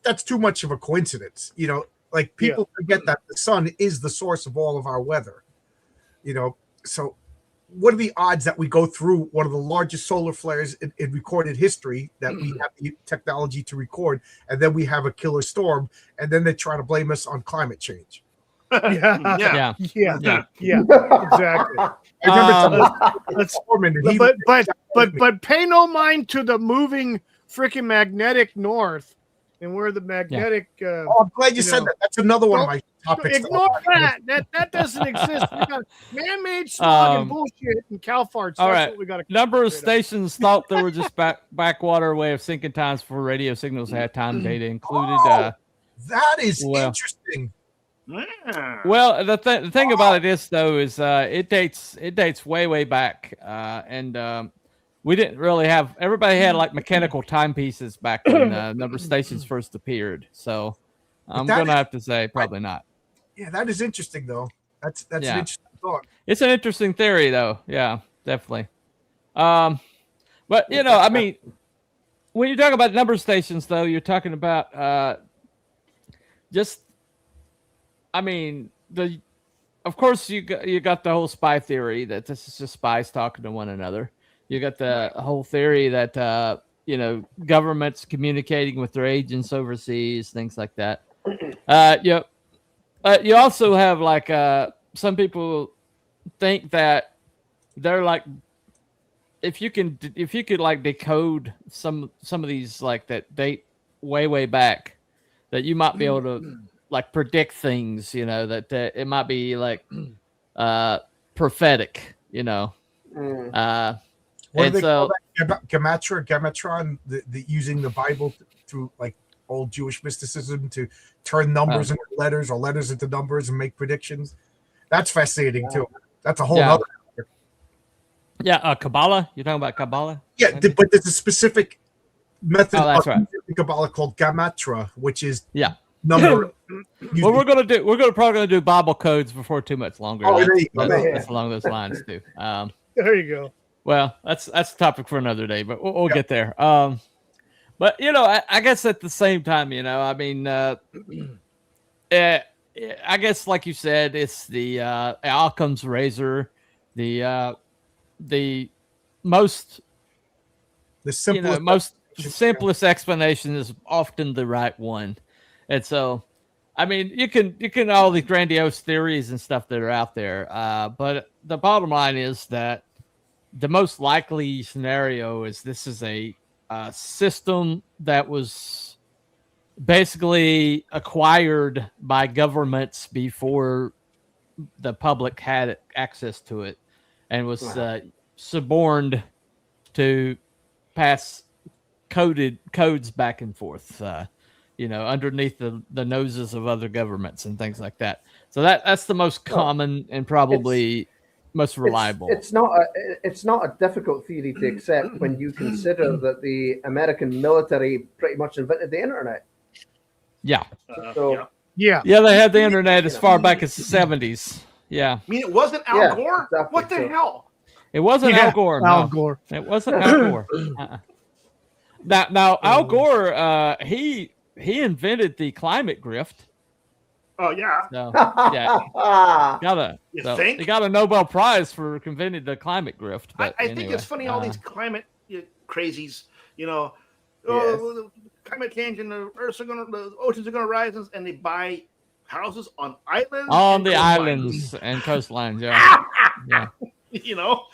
J: That's too much of a coincidence, you know. Like people forget that the sun is the source of all of our weather, you know. So what are the odds that we go through one of the largest solar flares in recorded history, that we have the technology to record, and then we have a killer storm, and then they try to blame us on climate change?
D: Yeah. Exactly.
J: I remember
D: but pay no mind to the moving freaking magnetic north, and where the magnetic.
J: I'm glad you said that. That's another one of my topics.
D: Ignore that. That doesn't exist. We got man-made smog and bullshit and cow farts. That's
A: All right.
D: what we got.
A: Number of stations thought there were just backwater way of syncing times for radio signals had time data included.
J: That is interesting.
A: Well, the thing about it is though is it dates way back, and we didn't really have, everybody had like mechanical timepieces back when number of stations first appeared. So I'm gonna have to say probably not.
J: Yeah, that is interesting though. That's an interesting thought.
A: It's an interesting theory though. Yeah, definitely. But you know, I mean, when you talk about number stations though, you're talking about just, I mean, of course you got the whole spy theory that this is just spies talking to one another. You got the whole theory that you know, governments communicating with their agents overseas, things like that. You also have like some people think that they're like, if you could like decode some of these like that date way back, that you might be able to like predict things, you know, that it might be like prophetic, you know.
J: What do they call that? Gematron, the using the Bible through like old Jewish mysticism to turn numbers into letters or letters into numbers and make predictions. That's fascinating too. That's a whole other.
A: Yeah, Kabbalah. You're talking about Kabbalah?
J: Yeah, but there's a specific method
A: of
J: Kabbalah called Gamatra, which is
A: number. Well, we're probably gonna do Bible codes before too much longer. That's along those lines too.
D: There you go.
A: Well, that's a topic for another day, but we'll get there. But you know, I guess at the same time, you know, I mean, I guess like you said, it's the Occam's razor, the most simplest explanation is often the right one, and so. I mean, you can all these grandiose theories and stuff that are out there, but the bottom line is that the most likely scenario is this is a system that was basically acquired by governments before the public had access to it, and was suborned to pass codes back and forth. You know, underneath the noses of other governments and things like that. So that's the most common and probably most reliable.
E: It's not a difficult theory to accept when you consider that the American military pretty much invented the internet.
A: Yeah.
D: Yeah,
A: they had the internet as far back as the 70s. Yeah.
G: I mean, it wasn't Al Gore? Exactly. What the hell?
A: It wasn't Al Gore.
D: Al Gore.
A: It wasn't Al Gore. Now Al Gore, he invented the climate grift.
G: Oh yeah.
A: So, he got a Nobel Prize for inventing the climate grift. But
G: I think it's funny, all these climate crazies, you know, climate change and the oceans are gonna rise, and they buy houses on islands.
A: On the islands and coastlines, yeah.
G: You know.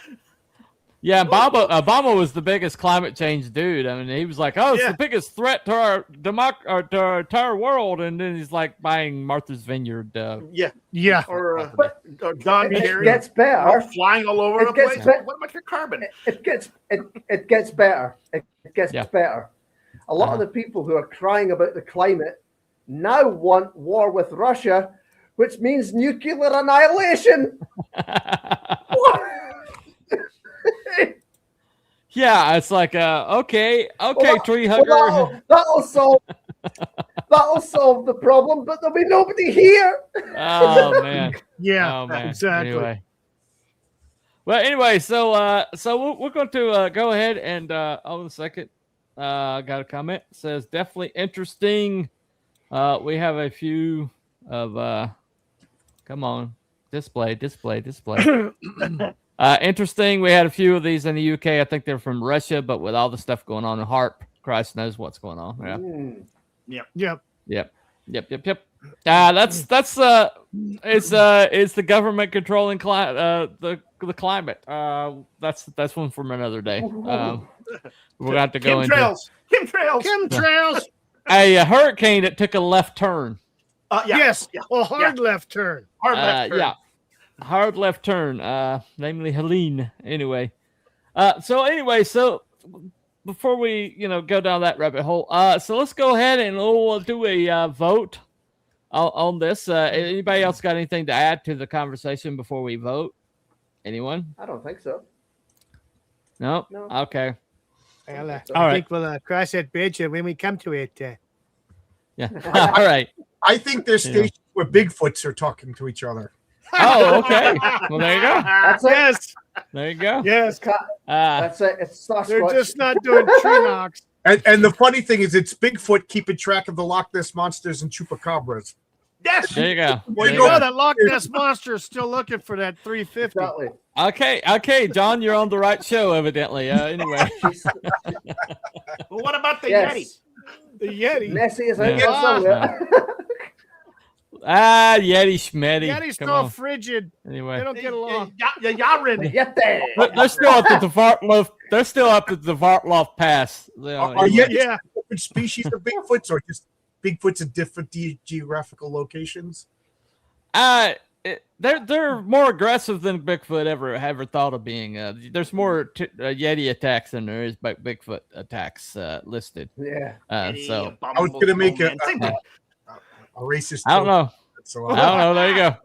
A: Yeah, Obama was the biggest climate change dude. I mean, he was like, "Oh, it's the biggest threat to our to our entire world," and then he's like buying Martha's Vineyard.
D: Yeah.
G: Or John Kerry.
E: It gets better.
G: Flying all over the place. What about your carbon?
E: It gets better. It gets better. A lot of the people who are crying about the climate now want war with Russia, which means nuclear annihilation.
A: Yeah, it's like okay, tree hugger.
E: That'll solve the problem, but there'll be nobody here.
A: Oh man.
D: Yeah.
A: Oh, man.
D: Exactly.
A: Anyway, so we're going to go ahead and hold a second. Got a comment. It says definitely interesting. We have a few of come on, display. Interesting. We had a few of these in the UK. I think they're from Russia, but with all the stuff going on in HARP, Christ knows what's going on. Yeah.
G: Yep.
A: Yep. It's the government controlling the climate. That's one from another day. We're gonna have to go into
G: Chemtrails.
A: a hurricane that took a left turn.
D: Yes. Well, hard left turn.
G: Hard left turn.
A: Yeah. Hard left turn, namely Helene. Anyway, so before we go down that rabbit hole, so let's go ahead and we'll do a vote on this. Anybody else got anything to add to the conversation before we vote? Anyone?
E: I don't think so.
A: No. Okay.
D: Well, I
A: All right.
D: think we'll cross that bridge when we come to it.
A: Yeah. All right.
J: I think there's stations where Bigfoots are talking to each other.
A: Oh, okay. Well, there you go.
E: That's it.
D: Yes.
A: There you go.
D: Yes.
E: That's it. It's Sasquatch.
D: They're just not doing tree knocks.
J: And the funny thing is, it's Bigfoot keeping track of the Loch Ness monsters and chupacabras.
G: Yes.
A: There you go.
J: Well,
A: There
J: you
A: you
J: know
A: go.
D: That Loch Ness monster is still looking for that 350.
E: Exactly.
A: Okay, John, you're on the right show, evidently. Anyway.
G: Well, what about the
E: Yes.
G: Yeti?
D: The Yeti.
E: Nessie is out
A: Yeah.
E: there somewhere.
A: Yeti Schmetty.
D: Yeti's
A: Come
D: so
A: on.
D: frigid.
A: Anyway.
D: They don't get along.
G: Yarin.
E: Yeti.
A: They're still up at the Vartlof. They're still up at the Vartlof Pass.
J: Are
A: Anyway.
J: Yetis different species of Bigfoots, or just Bigfoots in different geographical locations?
A: They're more aggressive than Bigfoot ever thought of being. There's more Yeti attacks than there is Bigfoot attacks listed.
E: Yeah.
A: So
J: I was going to make a racist.
A: I don't know.
J: So
A: I don't know. There you go.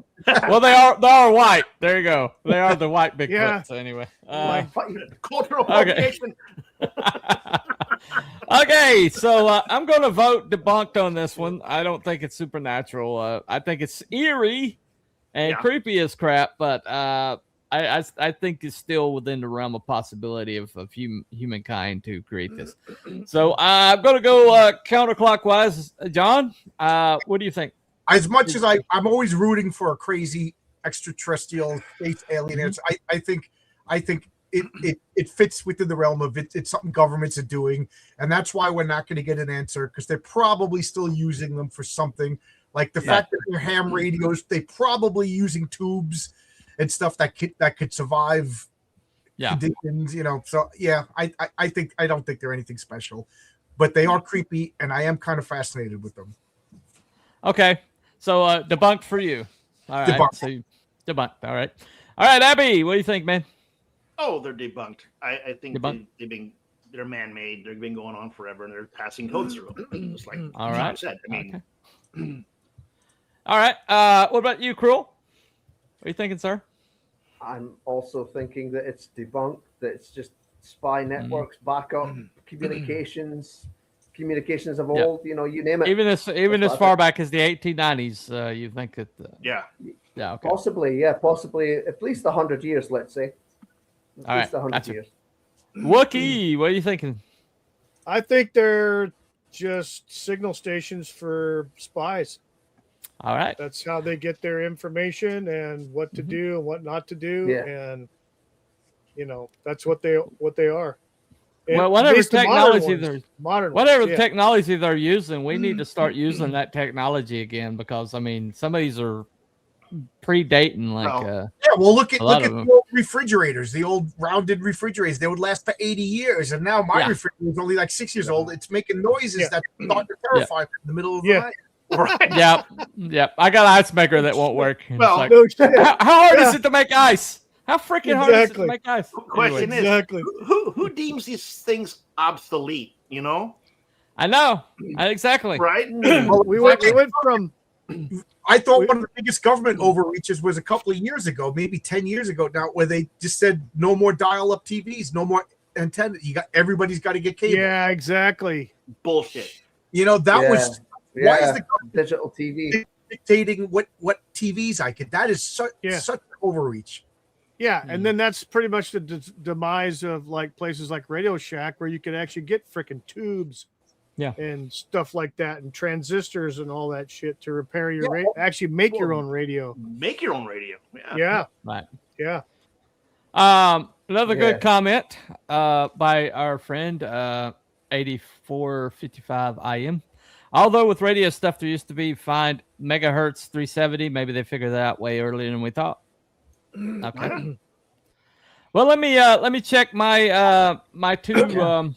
A: Well, they are white. There you go. They are the white Bigfoot.
D: Yeah.
A: So anyway.
G: Cultural
A: Okay.
G: appropriation.
A: Okay, so I'm going to vote debunked on this one. I don't think it's supernatural. I think it's eerie and creepy as crap, but I think it's still within the realm of possibility of humankind to create this. So I'm going to go counterclockwise. John, what do you think?
J: As much as I'm always rooting for a crazy extraterrestrial space alien answer, I think it fits within the realm of it. It's something governments are doing, and that's why we're not going to get an answer, because they're probably still using them for something. Like the fact that they're ham radios, they probably using tubes and stuff that could survive conditions. So I don't think they're anything special, but they are creepy, and I am kind of fascinated with them.
A: Okay, so debunked for you. All right,
J: Debunked.
A: so debunked. All right, Abby, what do you think, man?
G: Oh, they're debunked. I think they're man-made. They've been going on forever, and they're passing codes through them. Just like
A: All
G: John
A: right.
G: said. I mean,
A: All right. What about you, Cruel? What are you thinking, sir?
E: I'm also thinking that it's debunked, that it's just spy networks, backup, communications of old, you name it.
A: Even as far back as the 1890s, you think that?
G: Yeah.
A: Okay.
E: Possibly at least 100 years, let's say. At least 100 years.
A: Wookie, what are you thinking?
D: I think they're just signal stations for spies.
A: All right.
D: That's how they get their information and what to do and what not to do.
E: Yeah.
D: And that's what they are. And
A: Well, whatever
D: at least the
A: technology
D: modern
A: technology they're using, we need to start using that technology again, because some of these are predating
J: well, look at
A: them.
J: the old refrigerators, the old rounded refrigerators. They would last for 80 years, and now my refrigerator is only like 6 years old. It's making noises that start to terrify me in the middle of the night.
G: Right.
A: Yep. I got an ice maker that won't work.
G: Well,
A: how hard is it to make ice? How freaking hard is it to make ice?
G: Question is, who deems these things obsolete?
A: I know. Exactly.
G: Right.
D: we went from.
J: I thought one of the biggest government overreaches was a couple of years ago, maybe 10 years ago now, where they just said no more dial-up TVs, no more antenna. Everybody's got to get cable.
D: Yeah, exactly.
G: Bullshit.
J: Was why is the
E: digital TV
J: dictating what TVs I could? That is such overreach.
D: Yeah, and then that's pretty much the demise of like places like Radio Shack, where you could actually get freaking tubes, and stuff like that, and transistors and all that shit to repair your radio. Actually, make your own radio.
G: Make your own radio.
D: Yeah.
A: Right.
D: Yeah.
A: Another
E: Yeah.
A: good comment by our friend 8455 IM. Although with radio stuff there used to be find megahertz 370, maybe they figured that out way earlier than we thought. Okay. Well, let me check my my two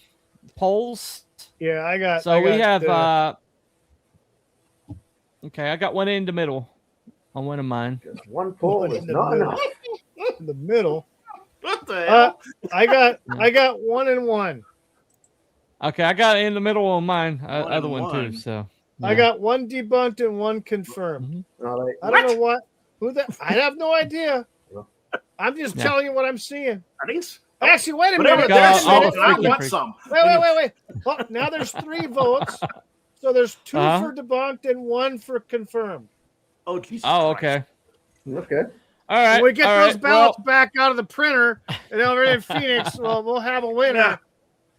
A: polls.
D: Yeah, I got.
A: So we have okay, I got one in the middle on one of mine.
E: Just one poll
D: One
E: is
D: in the
E: not
D: middle.
E: enough.
D: in the middle.
G: What the hell?
D: I got 1 and 1.
A: Okay, I got it in the middle on mine.
G: One
A: Other
G: and
A: one
G: one.
A: too. So
D: I got 1 debunked and 1 confirmed.
E: All right.
D: I don't know what. Who that? I have no idea. I'm just
A: Yeah.
D: telling you what I'm seeing.
G: Are these?
D: Actually, wait a
G: Whatever
D: minute.
A: got
G: there's
A: all
D: Wait,
A: the
G: I
A: freaking
G: want
A: freaks.
G: some.
D: wait. Oh, now there's 3 votes. So there's 2
A: Uh-huh.
D: for debunked and 1 for confirmed.
G: Oh, Jesus.
A: oh,
G: Christ.
A: okay.
E: Okay.
A: All right.
D: When we get
A: all
D: those
A: right,
D: ballots back out of the printer and over in Phoenix, well, we'll have a winner.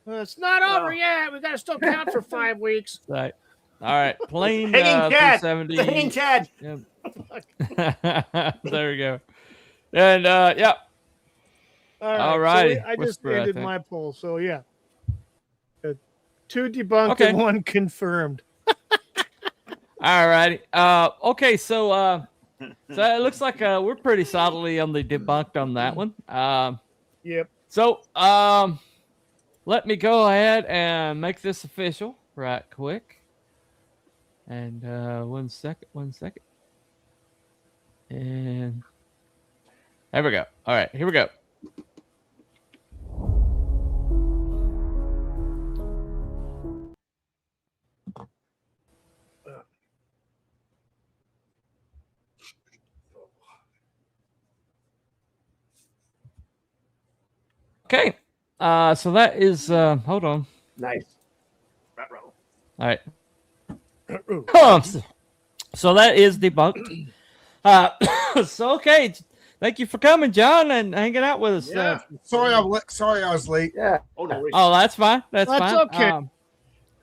D: It's not over yet. We got to still count for 5 weeks.
A: Right. All right. Plain
G: Hanging Chad.
A: 370.
G: The hanging Chad.
A: Yep. There we go. And yeah. All righty.
D: So I just
A: Whisper, I
D: ended
A: think.
D: my poll. So yeah, 2 debunked
A: Okay.
D: and 1 confirmed.
A: All righty. Okay. So it looks like we're pretty solidly on the debunked on that one.
D: Yep.
A: So let me go ahead and make this official right quick. And 1 second. And there we go. All right, here we go. Okay. So that is hold on.
E: Nice.
A: All right. So that is debunked. So okay. Thank you for coming, John, and hanging out with us.
G: Yeah.
J: Sorry, sorry I was late.
E: Yeah.
G: Oh, no.
A: Oh, that's fine. That's fine.
D: okay.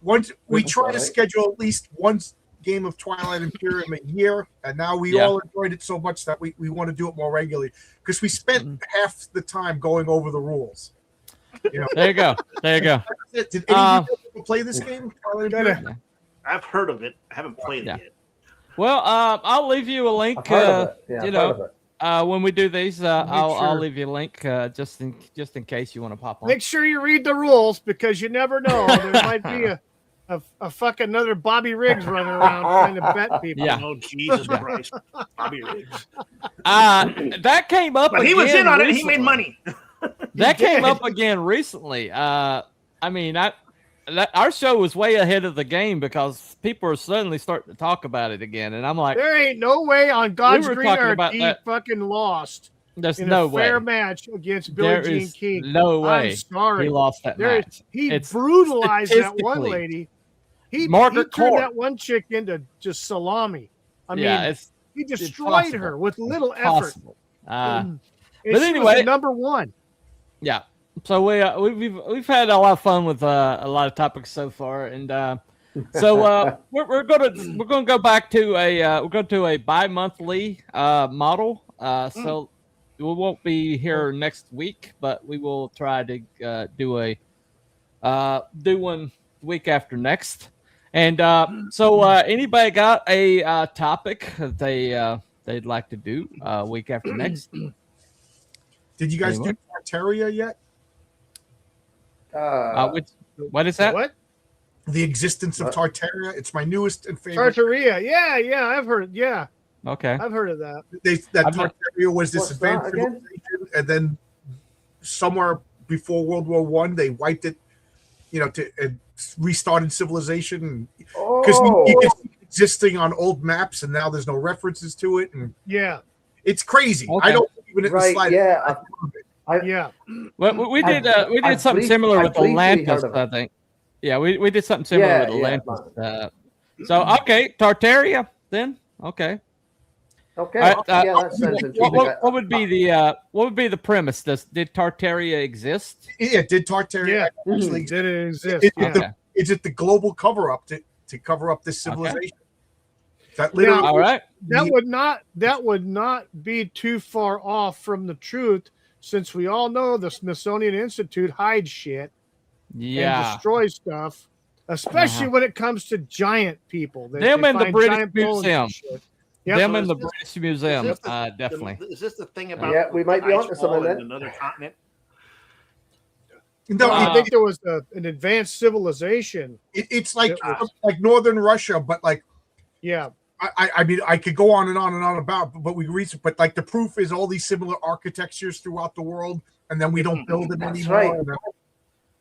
J: Once we
E: That's
J: try
E: all
J: to
E: right.
J: schedule at least one game of Twilight Imperium a year, and now we
A: Yeah.
J: all enjoyed it so much that we want to do it more regularly because we spent half the time going over the rules. You know,
A: There you go. There you go.
J: did any of you ever play this game? Twilight Imperium?
G: I've heard of it. I haven't played
A: Yeah.
G: it yet.
A: Well, I'll leave you a link.
E: I've heard of it. Yeah,
A: you
E: I've heard
A: know,
E: of it.
A: when we do these, I'll
D: sure.
A: leave you a link just in case you want to pop on.
D: Make sure you read the rules because you never know. There might be a fucking another Bobby Riggs running around trying to bet people.
A: Yeah.
G: Oh, Jesus Christ. Bobby Riggs.
A: That came up.
G: But he was
A: again
G: in on it. He
A: recently.
G: made money.
A: That came up again recently. I mean, our show was way ahead of the game because people are suddenly starting to talk about it again, and I'm like,
D: There ain't no way on God's
A: were
D: green
A: talking
D: earth
A: about
D: he
A: that.
D: fucking lost
A: "There's
D: in
A: no
D: a
A: way.
D: fair match against Billie
A: There
D: Jean
A: is
D: King.
A: no way
D: I'm sorry.
A: he lost that
D: There-
A: match."
D: He
A: It's
D: brutalized that one
A: statistically-
D: lady. He
A: Margaret
D: turned
A: Court.
D: that one chick into just salami. I mean,
A: Yeah, it's
D: he destroyed
A: impossible.
D: her with little effort.
A: possible.
D: And
A: but
D: she was
A: anyway-
D: the number one.
A: Yeah. So we've had a lot of fun with a lot of topics so far, and so we're gonna go back to a bi-monthly model. So we won't be here next week, but we will try to do one week after next. And so anybody got a topic that they'd like to do week after next?
J: Did you guys
A: Anyone?
J: do Tartaria yet?
A: What is that?
D: What?
J: The existence of Tartaria. It's my newest and favorite.
D: Tartaria. Yeah, I've heard. Yeah,
A: Okay.
D: I've heard of that.
J: That
A: I've heard-
J: Tartaria was this
E: What's that
J: advanced
E: again?
J: civilization, and then somewhere before World War One, they wiped it. You know, to restarted civilization because
E: Oh,
J: you just keep existing on old maps, and now there's no references to it, and
D: Yeah,
J: it's crazy.
A: Okay.
J: I don't even at the
E: right.
J: slightest.
E: Yeah.
D: yeah.
A: Well, we did
E: I've
A: something similar with
E: briefly heard
A: Atlantis,
E: of it.
A: I think. Yeah, we did something similar
E: Yeah,
A: with
E: yeah,
A: Atlantis. So okay, Tartaria then. Okay.
E: Okay.
A: All right,
E: Yeah, that sounds interesting.
A: what would be the premise? Did Tartaria exist?
J: Yeah, did Tartaria
D: Yeah.
J: actually
D: Did it exist?
J: Is,
D: Yeah.
J: is it the global cover up to cover up this civilization? That
D: Now-
J: literally,
A: All right.
D: That would not be too far off from the truth since we all know the Smithsonian Institute hides shit and destroys stuff, especially when it comes to giant people.
A: Them in the
D: find
A: British
D: giant bones and
A: Museum.
D: shit.
A: Them
G: So
A: in
G: is
A: the
G: this-
A: British Museum,
G: Is this
A: definitely.
G: Is this the thing about?
E: Yeah, we might be
G: the
E: onto
G: ice wall
E: something
G: in
E: then.
G: another continent.
J: No,
D: I think there was an advanced civilization.
J: it's like northern Russia, but like
D: Yeah.
J: I mean, I could go on and on and on about, but we research, but like the proof is all these similar architectures throughout the world, and then we don't build them
E: That's
J: anymore.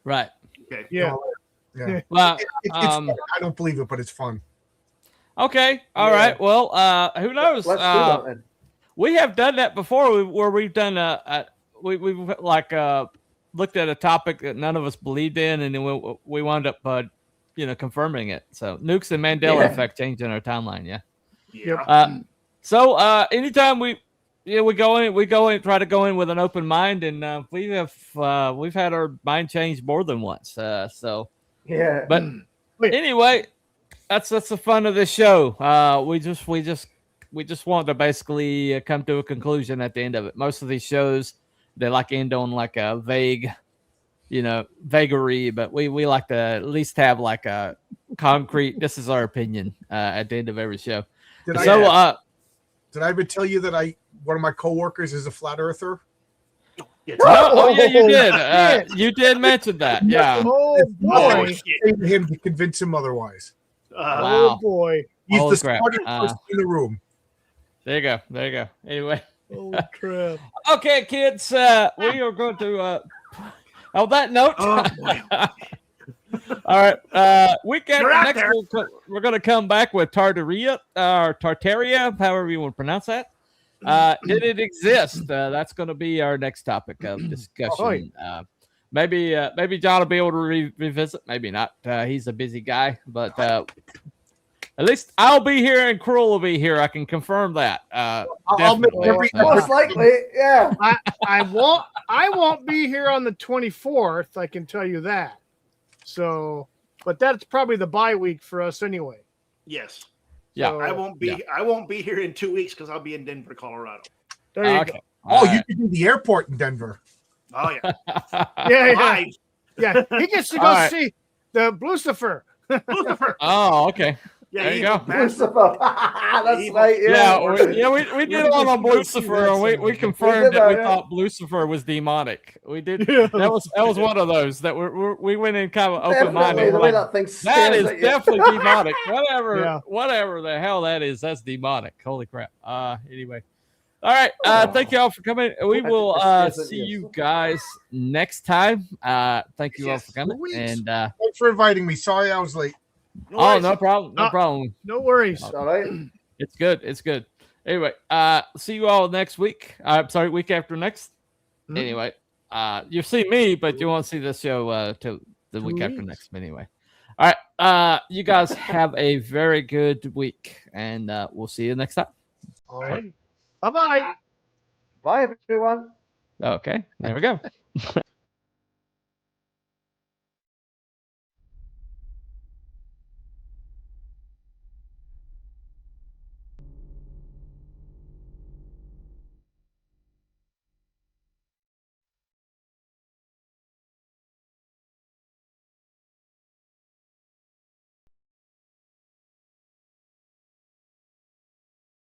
A: Right.
G: Okay.
D: Yeah.
J: Yeah.
A: Well,
J: It's fun. I don't believe it, but it's fun.
A: okay. All right. Well, who knows?
E: Let's do that then.
A: We have done that before, where we've done we've like looked at a topic that none of us believed in, and then we wound up confirming it. So nukes and Mandela effect changing our timeline. Yeah.
G: Yeah.
A: So anytime we go in, try to go in with an open mind, and we've had our mind changed more than once. So
E: Yeah.
A: but anyway, that's the fun of this show. We just want to basically come to a conclusion at the end of it. Most of these shows, they like end on like a vague, vagary, but we like to at least have like a concrete, this is our opinion at the end of every show.
J: Did I ever tell you that one of my coworkers is a flat earther?
A: Oh yeah, you did. You did mention that. Yeah.
D: Oh boy.
J: Him to convince him otherwise.
A: Wow.
D: Oh boy.
J: He's
A: Holy
J: the
A: crap.
J: smartest person in the room.
A: There you go. Anyway.
D: Holy crap.
A: Okay, kids. We are going to. On that note.
G: Oh, boy.
A: All right. Week
G: You're
A: after
G: out
A: next, we're going to come back with Tartaria, or Tartaria, however you want to pronounce that. Did it exist? That's going to be our next topic of discussion. Maybe John will be able to revisit. Maybe not. He's a busy guy, but at least I'll be here and Cruel will be here. I can confirm that.
J: I'll make every
E: Most likely, yeah.
D: I won't be here on the 24th. I can tell you that. So, but that's probably the bye week for us anyway.
G: Yes.
A: Yeah.
D: So,
G: I won't be here in 2 weeks because I'll be in Denver, Colorado.
D: there you
A: Okay.
D: go.
J: Oh,
A: All
J: you can do the airport in Denver.
G: Oh yeah.
D: Yeah.
G: Live.
D: Yeah. He gets to go
A: All right.
D: see the Lucifer.
G: Lucifer.
A: Oh, okay.
G: Yeah,
A: There you
G: evil
A: go.
G: bastard.
E: Lucifer. That's
G: Evil.
E: right.
A: Yeah, we did one on Lucifer, and we confirmed that we thought Lucifer was demonic. We did. That was one of those that we went in kind of open minded.
E: Definitely the way
A: Like,
E: that thing
A: that
E: stares
A: is
E: at you.
A: definitely demonic. Whatever,
D: Yeah.
A: whatever the hell that is, that's demonic. Holy crap. Anyway. All right. Thank you all for coming. We will see you guys next time. Thank you all for coming. And
J: Thanks for inviting me. Sorry I was late.
A: no problem. No problem.
D: No worries.
E: All right.
A: It's good. It's good. Anyway, see you all next week. Sorry, week after next. Anyway, you'll see me, but you won't see this show till the week after next. Anyway. All right. You guys have a very good week, and we'll see you next time.
D: All right. Bye-bye.
E: Bye, everyone.
A: Okay. There we go.